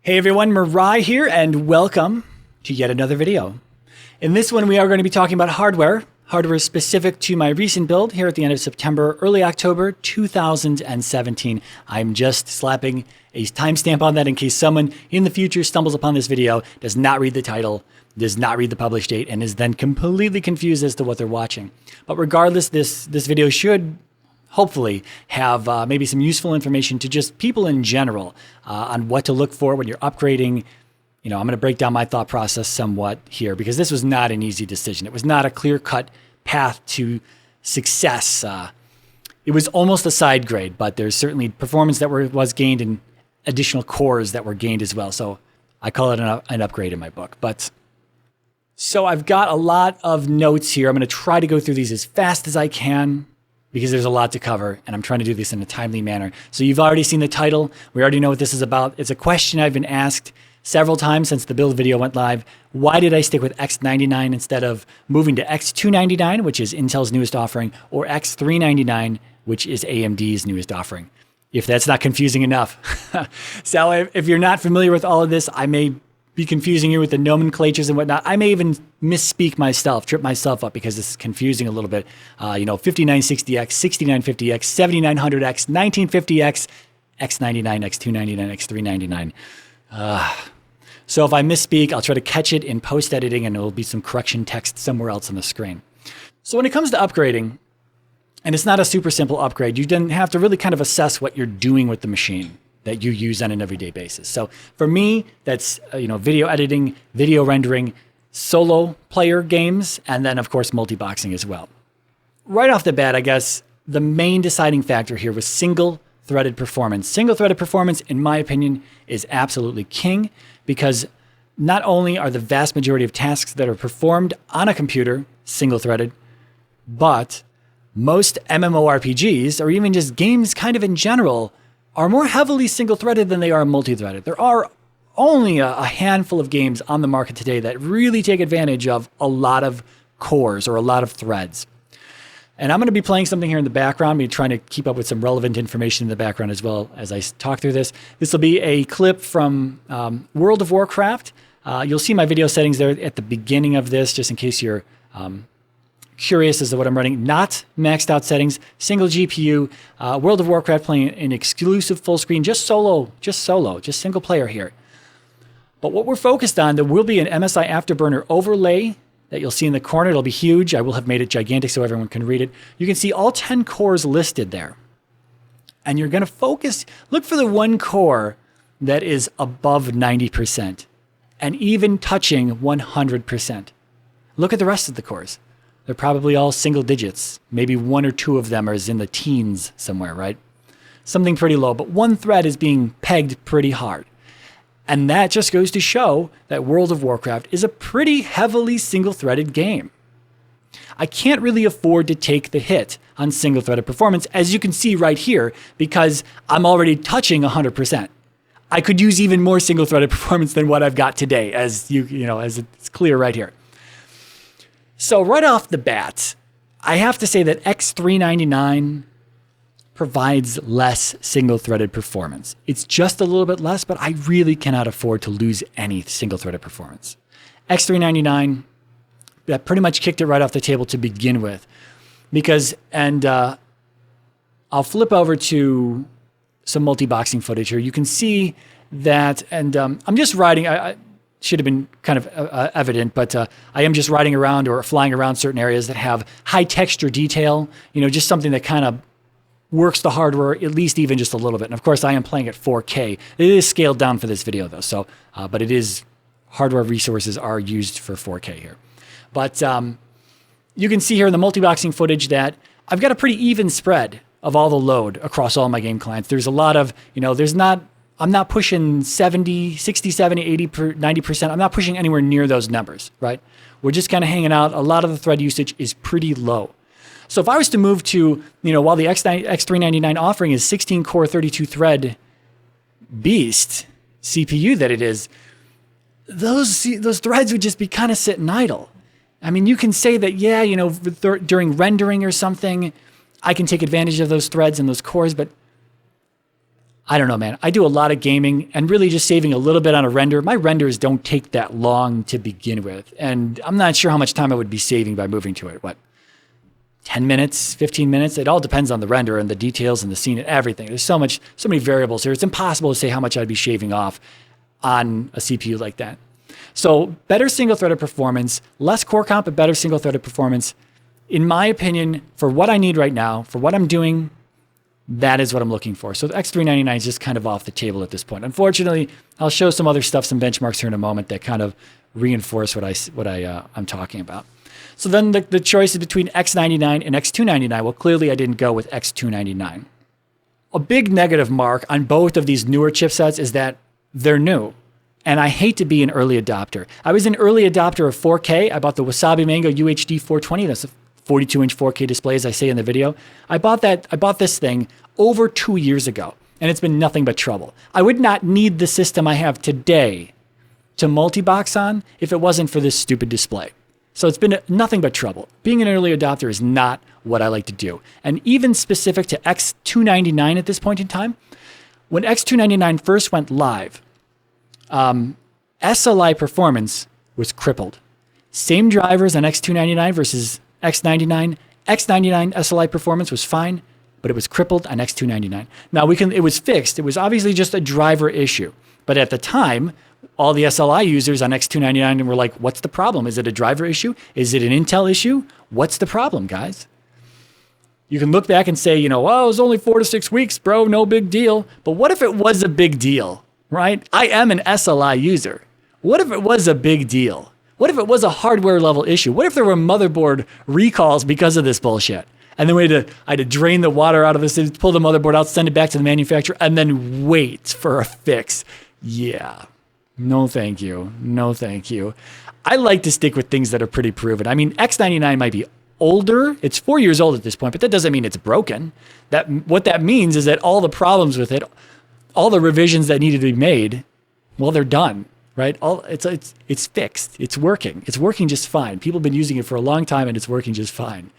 Hey everyone, Mirai here and welcome to yet another video. In this one we are going to be talking about hardware specific to my recent build here at the end of September, early October 2017. I'm just slapping a timestamp on that in case someone in the future stumbles upon this video, does not read the title, does not read the publish date, and is then completely confused as to what they're watching. But regardless, this video should hopefully have maybe some useful information to just people in general on what to look for when you're upgrading. You know, I'm going to break down my thought process somewhat here because this was not an easy decision. It was not a clear-cut path to success. It was almost a side grade, but there's certainly performance that was gained and additional cores that were gained as well. So I call it an upgrade in my book. So I've got a lot of notes here. I'm going to try to go through these as fast as I can, because there's a lot to cover, and I'm trying to do this in a timely manner. So you've already seen the title. We already know what this is about. It's a question I've been asked several times since the build video went live. Why did I stick with X99 instead of moving to X299, which is Intel's newest offering, or X399, which is AMD's newest offering? If that's not confusing enough. So if you're not familiar with all of this, I may be confusing you with the nomenclatures and whatnot. I may even misspeak myself, trip myself up because this is confusing a little bit. 5960X, 6950X, 7900X, 1950X, X99, X299, X399. So if I misspeak, I'll try to catch it in post-editing and there'll be some correction text somewhere else on the screen. So when it comes to upgrading, and it's not a super simple upgrade, you then have to really kind of assess what you're doing with the machine that you use on an everyday basis. So for me, that's video editing, video rendering, solo player games, and then of course multiboxing as well. Right off the bat, I guess the main deciding factor here was single-threaded performance. Single-threaded performance, in my opinion, is absolutely king because not only are the vast majority of tasks that are performed on a computer single-threaded, but most MMORPGs, or even just games kind of in general, are more heavily single-threaded than they are multi-threaded. There are only a handful of games on the market today that really take advantage of a lot of cores or a lot of threads. And I'm going to be playing something here in the background, trying to keep up with some relevant information in the background as well as I talk through this. This will be a clip from World of Warcraft. You'll see my video settings there at the beginning of this, just in case you're curious as to what I'm running. Not maxed out settings, single GPU, World of Warcraft playing an exclusive full screen, just single player here. But what we're focused on, there will be an MSI Afterburner overlay that you'll see in the corner. It'll be huge. I will have made it gigantic so everyone can read it. You can see all 10 cores listed there. And you're going to look for the one core that is above 90% and even touching 100%. Look at the rest of the cores. They're probably all single digits. Maybe one or two of them are in the teens somewhere, right? Something pretty low, but one thread is being pegged pretty hard. And that just goes to show that World of Warcraft is a pretty heavily single-threaded game. I can't really afford to take the hit on single-threaded performance, as you can see right here, because I'm already touching 100%. I could use even more single-threaded performance than what I've got today, as as it's clear right here. So right off the bat, I have to say that X399 provides less single-threaded performance. It's just a little bit less, but I really cannot afford to lose any single-threaded performance. X399, that pretty much kicked it right off the table to begin with. I'll flip over to some multiboxing footage here. You can see that, and I'm just riding, should have been kind of evident, but I am just riding around or flying around certain areas that have high texture detail, just something that kind of works the hardware, at least even just a little bit. And of course, I am playing at 4K. It is scaled down for this video though, so, but it is, hardware resources are used for 4K here. But you can see here in the multiboxing footage that I've got a pretty even spread of all the load across all my game clients. There's a lot of, I'm not pushing 70, 60, 70, 80, 90%. I'm not pushing anywhere near those numbers, right? We're just kind of hanging out. A lot of the thread usage is pretty low. So if I was to move to, while the X399 offering is 16 core, 32 thread beast CPU that it is, those threads would just be kind of sitting idle. I mean, you can say that, yeah, during rendering or something, I can take advantage of those threads and those cores, but I don't know, man. I do a lot of gaming and really just saving a little bit on a render. My renders don't take that long to begin with. And I'm not sure how much time I would be saving by moving to it. What, 10 minutes, 15 minutes? It all depends on the render and the details and the scene and everything. There's so many variables here. It's impossible to say how much I'd be shaving off on a CPU like that. So better single-threaded performance, less core count, but better single-threaded performance. In my opinion, for what I need right now, for what I'm doing, that is what I'm looking for. So the X399 is just kind of off the table at this point. Unfortunately, I'll show some other stuff, some benchmarks here in a moment that kind of reinforce what I'm talking about. So then the choice is between X99 and X299. Well, clearly I didn't go with X299. A big negative mark on both of these newer chipsets is that they're new. And I hate to be an early adopter. I was an early adopter of 4K. I bought the Wasabi Mango UHD 420. That's a 42-inch 4K display, as I say in the video. I bought this thing over 2 years ago, and it's been nothing but trouble. I would not need the system I have today to multi-box on if it wasn't for this stupid display. So it's been nothing but trouble. Being an early adopter is not what I like to do. And even specific to X299 at this point in time, when X299 first went live, SLI performance was crippled. Same drivers on X299 versus X99. X99 SLI performance was fine, but it was crippled on X299. Now it was fixed. It was obviously just a driver issue. But at the time, all the SLI users on X299 were like, what's the problem? Is it a driver issue? Is it an Intel issue? What's the problem, guys? You can look back and say, well, it was only 4 to 6 weeks, bro, no big deal. But what if it was a big deal, right? I am an SLI user. What if it was a big deal? What if it was a hardware level issue? What if there were motherboard recalls because of this bullshit? And then I had to drain the water out of this, pull the motherboard out, send it back to the manufacturer, and then wait for a fix. Yeah. No, thank you. No, thank you. I like to stick with things that are pretty proven. I mean, X99 might be older. It's 4 years old at this point, but that doesn't mean it's broken. What that means is that all the problems with it, all the revisions that needed to be made, well, they're done. Right? It's fixed. It's working. It's working just fine. People have been using it for a long time and it's working just fine.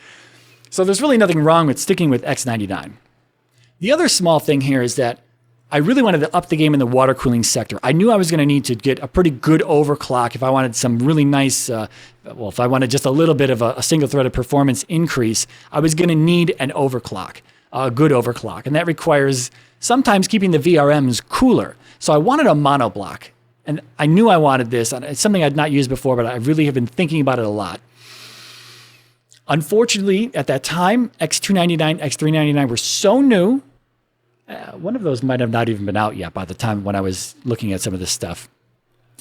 So there's really nothing wrong with sticking with X99. The other small thing here is that I really wanted to up the game in the water cooling sector. I knew I was going to need to get a pretty good overclock if I wanted some really nice, if I wanted just a little bit of a single-threaded performance increase, I was going to need an overclock, a good overclock. And that requires sometimes keeping the VRMs cooler. So I wanted a monoblock. And I knew I wanted this. It's something I'd not used before, but I really have been thinking about it a lot. Unfortunately, at that time, X299, X399 were so new. One of those might have not even been out yet by the time when I was looking at some of this stuff.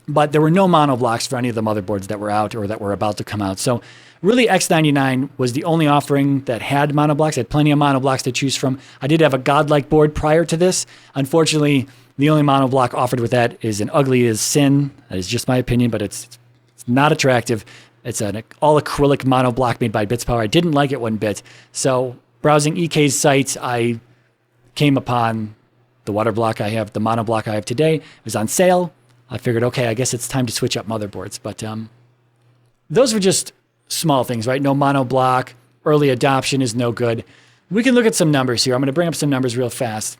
But there were no monoblocks for any of the motherboards that were out or that were about to come out. So really, X99 was the only offering that had monoblocks. I had plenty of monoblocks to choose from. I did have a godlike board prior to this. Unfortunately, the only monoblock offered with that is an ugly as sin. That is just my opinion, but it's not attractive. It's an all acrylic monoblock made by BitsPower. I didn't like it one bit. So browsing EK's sites, I came upon the water block I have, the monoblock I have today. It was on sale. I figured, okay, I guess it's time to switch up motherboards. But those were just small things, right? No monoblock. Early adoption is no good. We can look at some numbers here. I'm going to bring up some numbers real fast.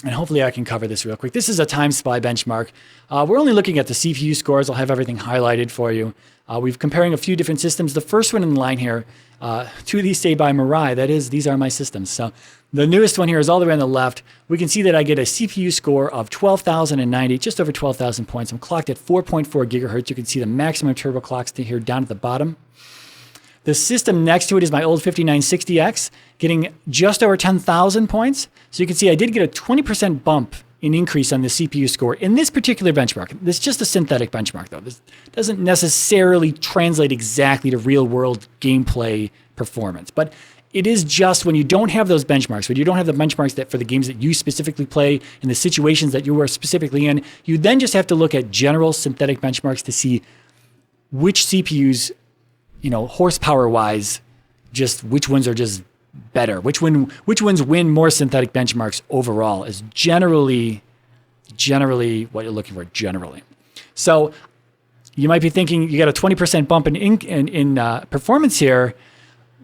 And hopefully I can cover this real quick. This is a TimeSpy benchmark. We're only looking at the CPU scores. I'll have everything highlighted for you. We're comparing a few different systems. The first one in line here, to these say by Mirai, that is, these are my systems. So the newest one here is all the way on the left. We can see that I get a CPU score of 12,090, just over 12,000 points. I'm clocked at 4.4 gigahertz. You can see the maximum turbo clocks here down at the bottom. The system next to it is my old 5960X, getting just over 10,000 points. So you can see I did get a 20% bump in increase on the CPU score in this particular benchmark. This is just a synthetic benchmark, though. This doesn't necessarily translate exactly to real-world gameplay performance. But it is just when you don't have those benchmarks, when you don't have the benchmarks that for the games that you specifically play and the situations that you are specifically in, you then just have to look at general synthetic benchmarks to see which CPUs, horsepower-wise, just which ones are just better. Which ones win more synthetic benchmarks overall is generally what you're looking for, generally. So you might be thinking you got a 20% bump in performance here,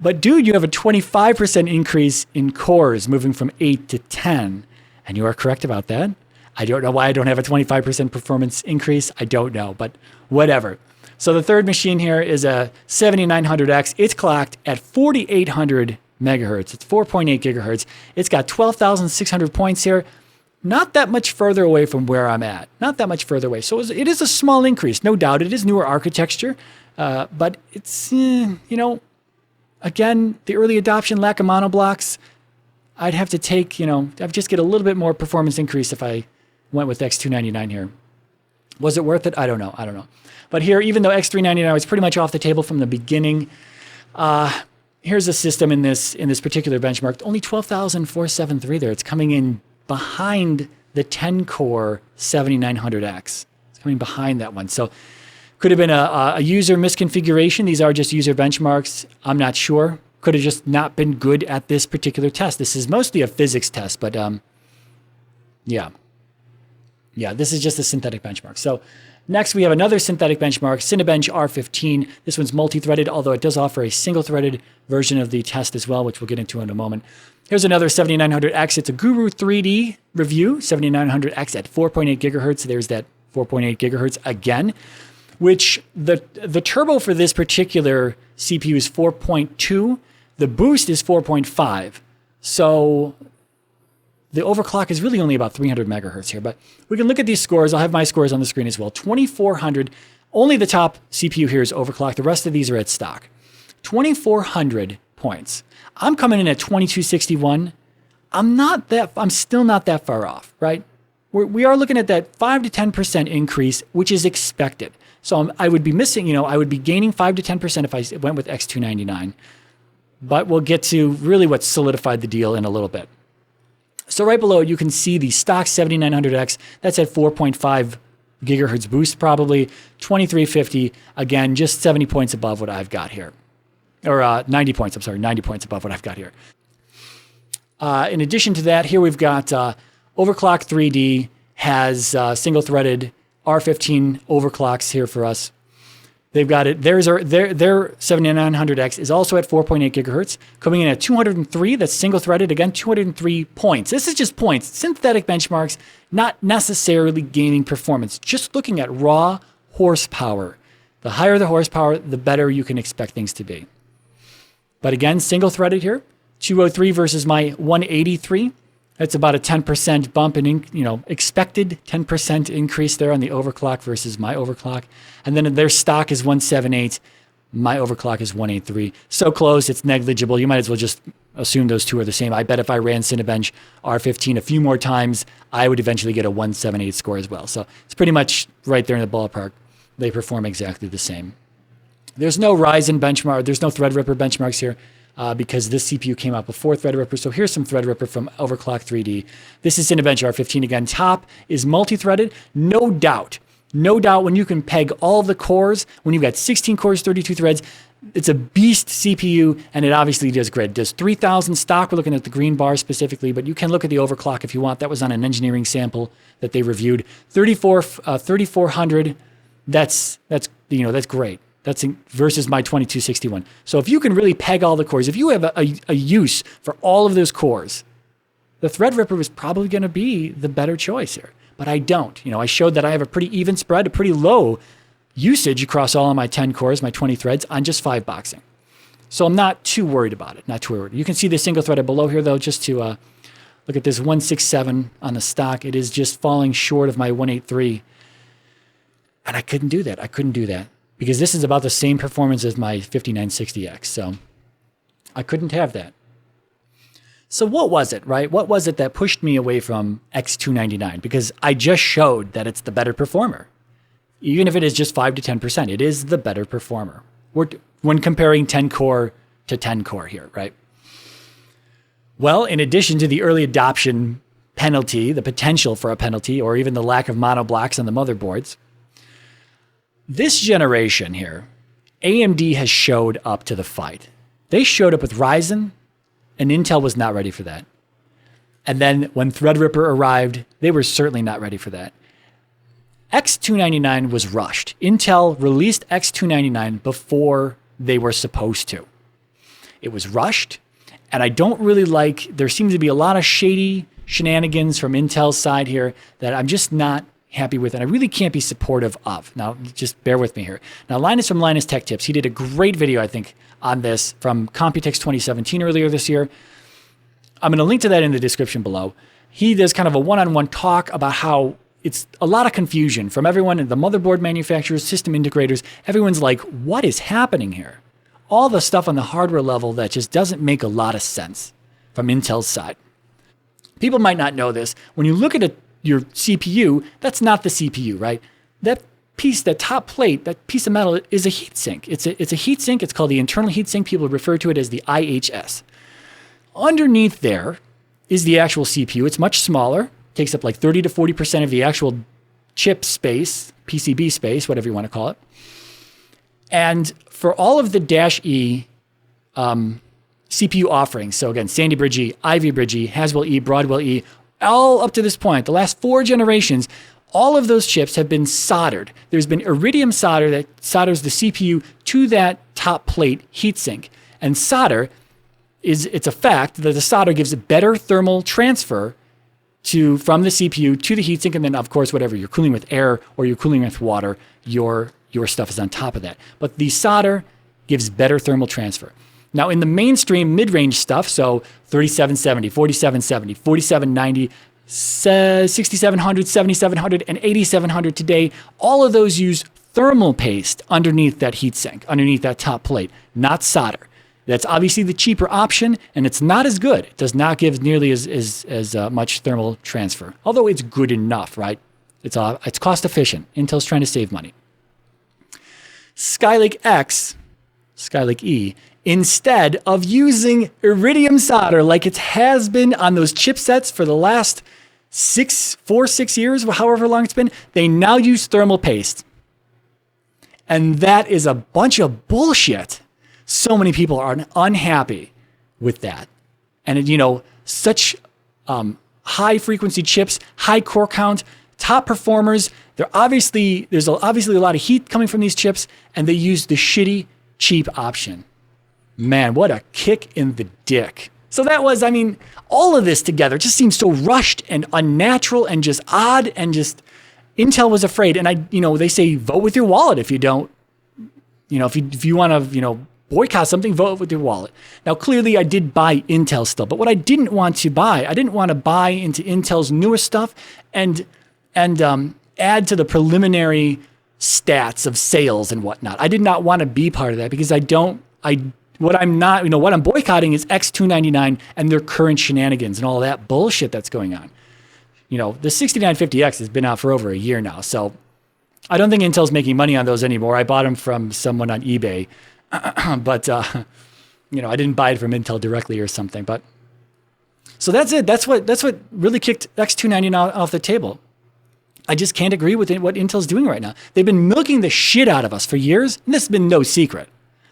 but dude, you have a 25% increase in cores moving from 8 to 10. And you are correct about that. I don't know why I don't have a 25% performance increase. I don't know, but whatever. So the third machine here is a 7900X. It's clocked at 4800 megahertz. It's 4.8 gigahertz. It's got 12,600 points here. Not that much further away from where I'm at. Not that much further away. So it is a small increase. No doubt it is newer architecture. But it's, again, the early adoption, lack of monoblocks. I'd have to take, I'd just get a little bit more performance increase if I went with X299 here. Was it worth it? I don't know. But here, even though X399 was pretty much off the table from the beginning, here's a system in this particular benchmark. Only 12,473 there. It's coming in behind the 10-core 7900X. It's coming behind that one. So could have been a user misconfiguration. These are just user benchmarks. I'm not sure. Could have just not been good at this particular test. This is mostly a physics test, but yeah, this is just a synthetic benchmark. So next we have another synthetic benchmark, Cinebench R15. This one's multi-threaded, although it does offer a single-threaded version of the test as well, which we'll get into in a moment. Here's another 7900X. It's a Guru 3D review, 7900X at 4.8 gigahertz. There's that 4.8 gigahertz again, which the turbo for this particular CPU is 4.2. The boost is 4.5. So the overclock is really only about 300 megahertz here, but we can look at these scores. I'll have my scores on the screen as well. 2400, only the top CPU here is overclocked. The rest of these are at stock. 2400 points. I'm coming in at 2261. I'm still not that far off, right? We are looking at that 5 to 10% increase, which is expected. So I would be missing, I would be gaining 5 to 10% if I went with X299. But we'll get to really what solidified the deal in a little bit. So right below, you can see the stock 7900X. That's at 4.5 gigahertz boost, probably 2350. Again, just 70 points above what I've got here. Or 90 points, I'm sorry, 90 points above what I've got here. In addition to that, here we've got Overclock 3D has single-threaded R15 overclocks here for us. They've got it. Their 7900X is also at 4.8 gigahertz, coming in at 203. That's single-threaded. Again, 203 points. This is just points. Synthetic benchmarks, not necessarily gaining performance. Just looking at raw horsepower. The higher the horsepower, the better you can expect things to be. But again, single-threaded here, 203 versus my 183. That's about a 10% bump in, expected 10% increase there on the overclock versus my overclock. And then their stock is 178. My overclock is 183. So close, it's negligible. You might as well just assume those two are the same. I bet if I ran Cinebench R15 a few more times, I would eventually get a 178 score as well. So it's pretty much right there in the ballpark. They perform exactly the same. There's no Ryzen benchmark. There's no Threadripper benchmarks here. Because this CPU came out before Threadripper. So here's some Threadripper from Overclock 3D. This is Cinebench R15 again. Top is multi-threaded. No doubt when you can peg all of the cores, when you've got 16 cores, 32 threads, it's a beast CPU, and it obviously does great. It does 3,000 stock. We're looking at the green bar specifically, but you can look at the overclock if you want. That was on an engineering sample that they reviewed. 3,400, that's great. That's versus my 2261. So if you can really peg all the cores, if you have a use for all of those cores, the Threadripper was probably going to be the better choice here. But I don't. I showed that I have a pretty even spread, a pretty low usage across all of my 10 cores, my 20 threads on just 5 boxing. So I'm not too worried about it. Not too worried. You can see the single threaded below here though, just to look at this 167 on the stock. It is just falling short of my 183. And I couldn't do that. Because this is about the same performance as my 5960X. So I couldn't have that. So what was it, right? What was it that pushed me away from X299? Because I just showed that it's the better performer. Even if it is just 5 to 10%, it is the better performer. When comparing 10 core to 10 core here, right? Well, in addition to the early adoption penalty, the potential for a penalty, or even the lack of monoblocks on the motherboards, this generation here, AMD has showed up to the fight. They showed up with Ryzen, and Intel was not ready for that. And then when Threadripper arrived, they were certainly not ready for that. X299 was rushed. Intel released X299 before they were supposed to. It was rushed, and I don't really like, there seems to be a lot of shady shenanigans from Intel's side here that I'm just not happy with, and I really can't be supportive of. Now, just bear with me here. Now, Linus from Linus Tech Tips, he did a great video, I think, on this from Computex 2017 earlier this year. I'm going to link to that in the description below. He does kind of a one-on-one talk about how it's a lot of confusion from everyone, the motherboard manufacturers, system integrators. Everyone's like, what is happening here? All the stuff on the hardware level that just doesn't make a lot of sense from Intel's side. People might not know this. When you look at your CPU, that's not the CPU, right? That piece, that top plate, that piece of metal is a heatsink. It's a heatsink. It's called the internal heatsink. People refer to it as the IHS. Underneath there is the actual CPU. It's much smaller. Takes up like 30 to 40% of the actual chip space, PCB space, whatever you want to call it. And for all of the Dash E CPU offerings, so again, Sandy Bridge E, Ivy Bridge E, Haswell E, Broadwell E, all up to this point, the last 4 generations, all of those chips have been soldered. There's been iridium solder that solders the CPU to that top plate heatsink. And solder it's a fact that the solder gives a better thermal transfer from the CPU to the heatsink, and then of course whatever you're cooling with air or you're cooling with water, your stuff is on top of that. But the solder gives better thermal transfer. Now in the mainstream mid-range stuff, so 3770, 4770, 4790, 6700, 7700, and 8700 today, all of those use thermal paste underneath that heatsink, underneath that top plate, not solder. That's obviously the cheaper option, and it's not as good. It does not give nearly as much thermal transfer, although it's good enough, right? It's cost efficient. Intel's trying to save money. Skylake X, Skylake E, instead of using iridium solder like it has been on those chipsets for the last 6 years, however long it's been, they now use thermal paste. And that is a bunch of bullshit. So many people are unhappy with that. And, such high frequency chips, high core count, top performers. There's obviously a lot of heat coming from these chips, and they use the shitty, cheap option. Man, what a kick in the dick. So that was, all of this together just seems so rushed and unnatural and just odd, and just Intel was afraid. And they say vote with your wallet if you don't, if you want to, boycott something, vote with your wallet. Now, clearly I did buy Intel still, but what I didn't want to buy into Intel's newer stuff and add to the preliminary stats of sales and whatnot. I did not want to be part of that because what I'm boycotting is X299 and their current shenanigans and all that bullshit that's going on. The 6950X has been out for over a year now, so I don't think Intel's making money on those anymore. I bought them from someone on eBay. But, I didn't buy it from Intel directly or something. But so that's it. That's what really kicked X299 off the table. I just can't agree with what Intel's doing right now. They've been milking the shit out of us for years, and this has been no secret.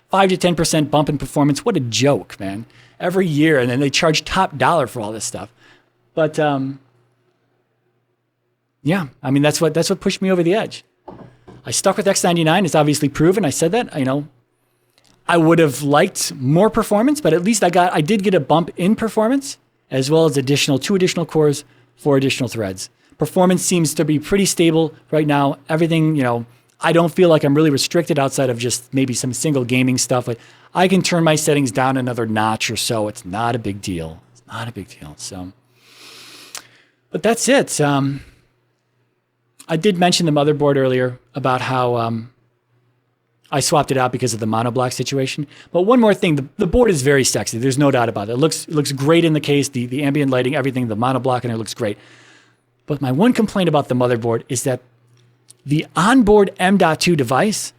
5 to 10% bump in performance. What a joke, man. Every year, and then they charge top dollar for all this stuff. But that's what pushed me over the edge. I stuck with X99. It's obviously proven. I said that. I would have liked more performance, but at least I did get a bump in performance, as well as 2 additional cores, 4 additional threads. Performance seems to be pretty stable right now. Everything, I don't feel like I'm really restricted outside of just maybe some single gaming stuff. But I can turn my settings down another notch or so. It's not a big deal. So, but that's it. I did mention the motherboard earlier about how I swapped it out because of the monoblock situation. But one more thing, the board is very sexy. There's no doubt about it. It looks great in the case, the ambient lighting, everything, the monoblock in it looks great. But my one complaint about the motherboard is that the onboard M.2 device,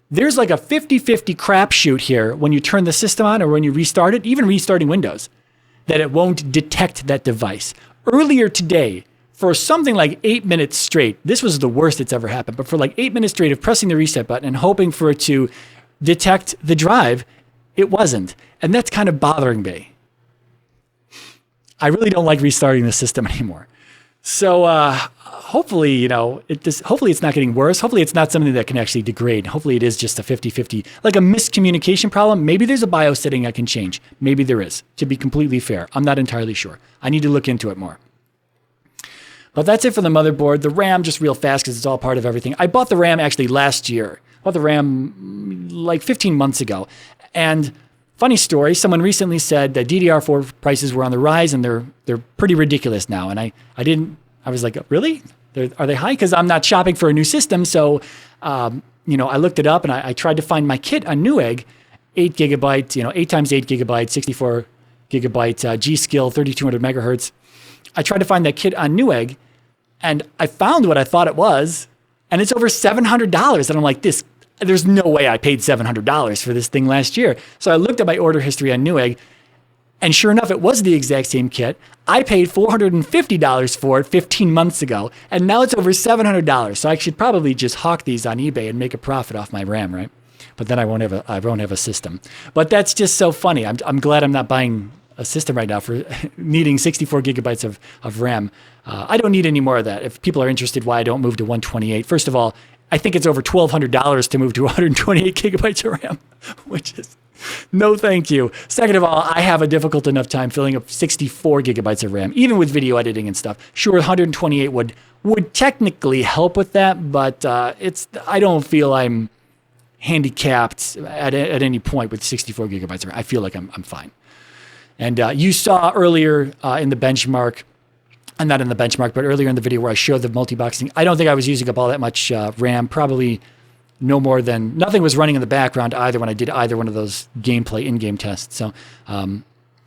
there's like a 50-50 crapshoot here when you turn the system on or when you restart it, even restarting Windows, that it won't detect that device. Earlier today, for something like 8 minutes straight, this was the worst it's ever happened, but for like 8 minutes straight of pressing the reset button and hoping for it to detect the drive, it wasn't. And that's kind of bothering me. I really don't like restarting the system anymore. So hopefully, hopefully it's not getting worse. Hopefully it's not something that can actually degrade. Hopefully it is just a 50-50, like a miscommunication problem. Maybe there's a BIOS setting I can change. Maybe there is, to be completely fair. I'm not entirely sure. I need to look into it more. But that's it for the motherboard. The RAM, just real fast because it's all part of everything. I bought the RAM actually last year. I bought the RAM like 15 months ago. And funny story, someone recently said that DDR4 prices were on the rise and they're pretty ridiculous now. And I was like, really? Are they high? Because I'm not shopping for a new system. So, I looked it up and I tried to find my kit on Newegg, 8 gigabyte, 8 times 8 gigabytes, 64 gigabyte G-Skill, 3200 megahertz. I tried to find that kit on Newegg and I found what I thought it was, and it's over $700. And I'm like, there's no way I paid $700 for this thing last year. So I looked at my order history on Newegg, and sure enough, it was the exact same kit. I paid $450 for it 15 months ago, and now it's over $700. So I should probably just hawk these on eBay and make a profit off my RAM, right? But then I won't have a system. But that's just so funny. I'm glad I'm not buying a system right now for needing 64 gigabytes of RAM. I don't need any more of that. If people are interested why I don't move to 128, first of all, I think it's over $1,200 to move to 128 gigabytes of RAM, which is no thank you. Second of all, I have a difficult enough time filling up 64 gigabytes of RAM, even with video editing and stuff. Sure, 128 would technically help with that, but I don't feel I'm handicapped at any point with 64 gigabytes of RAM. I feel like I'm fine. And you saw earlier in the benchmark, and not in the benchmark, but earlier in the video where I showed the multiboxing, I don't think I was using up all that much RAM, probably no more than, nothing was running in the background either when I did either one of those gameplay in-game tests. So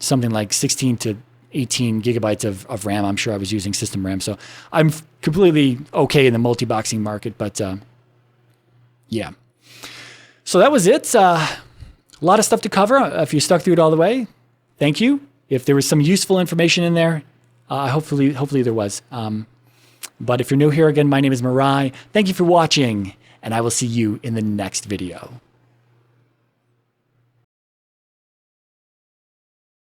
something like 16 to 18 gigabytes of RAM, I'm sure I was using system RAM. So I'm completely okay in the multiboxing market, but yeah. So that was it. A lot of stuff to cover. If you stuck through it all the way, thank you. If there was some useful information in there, hopefully there was. But if you're new here again, my name is Mirai. Thank you for watching, and I will see you in the next video.